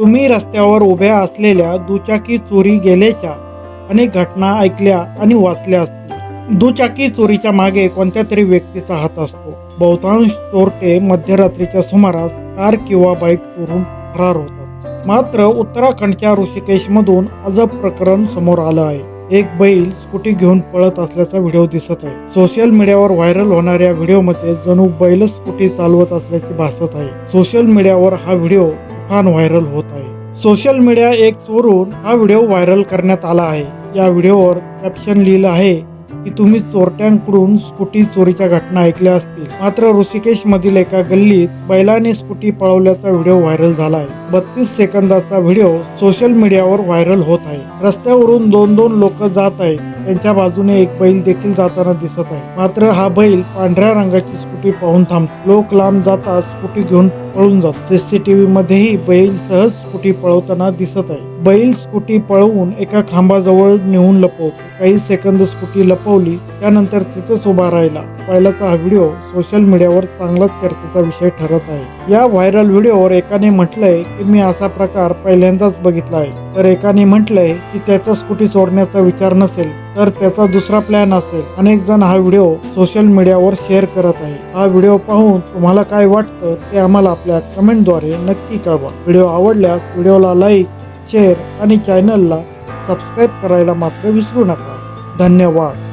तुम्ही रस्त्यावर उभ्या असलेल्या दुचाकी चोरी गेल्याच्या अनेक घटना ऐकल्या आणि वाचल्या असतील। दुचाकी चोरीच्या मागे कोणत्या तरी व्यक्तीचा हात असतो। बहुतांश चोरटे मध्यरात्रीच्या सुमारास कार किंवा बाईक चोरून फरार होतात। मात्र उत्तराखंडच्या ऋषिकेशमधून अजब प्रकरण समोर आलं आहे। एक बैल स्कूटी घेऊन पळत असल्याचा व्हिडिओ दिसत आहे। सोशल मीडियावर व्हायरल होणाऱ्या व्हिडिओमध्ये जणू बैलच स्कूटी चालवत असल्याचे भासत आहे। सोशल मीडियावर हा व्हिडिओ तुफान व्हायरल होत आहे। सोशल मीडिया एक्स वरून हा व्हिडिओ व्हायरल करण्यात आला आहे। या व्हिडिओवर कॅप्शन लिहिलं आहे की तुम्ही चोरट्यांकडून स्कूटी चोरीच्या घटना ऐकल्या असतील, मात्र ऋषिकेश मधील एका गल्लीत बैलाने स्कूटी पळवल्याचा व्हिडिओ व्हायरल झाला आहे। 32 सेकंदाचा व्हिडिओ सोशल मीडियावर व्हायरल होत आहे। रस्त्यावरून दोन लोक जात आहेत, त्यांच्या बाजूने एक बैल देखील जाताना दिसत आहे। मात्र हा बैल पांढऱ्या रंगाची स्कूटी पाहून थांबतो। लोक लांब जातात स्कूटी घेऊन पळून जात। सीसीटीव्ही मध्येही बैल सहज स्कूटी पळवताना दिसत आहे। बैल स्कूटी पळवून एका खांबाजवळ नेऊन लपवतो। काही सेकंद स्कूटी लपवली, त्यानंतर तिथेच उभा राहिला। बैलाचा हा व्हिडिओ सोशल मीडियावर चांगलाच चर्चेचा विषय ठरत आहे। या व्हायरल व्हिडिओवर एकाने म्हटलंय की मी असा प्रकार पहिल्यांदाच बघितला आहे, तर एकाने म्हटलंय की त्याचा स्कूटी चोरण्याचा विचार नसेल तर त्याचा दुसरा प्लॅन असेल। अनेक जण हा व्हिडिओ सोशल मीडियावर शेअर करत आहे। हा व्हिडिओ पाहून तुम्हाला काय वाटतं ते आम्हाला आपल्या कमेंटद्वारे नक्की कळवा। व्हिडिओ आवडल्यास व्हिडिओला लाईक, शेअर आणि चॅनलला सबस्क्राईब करायला मात्र विसरू नका। धन्यवाद।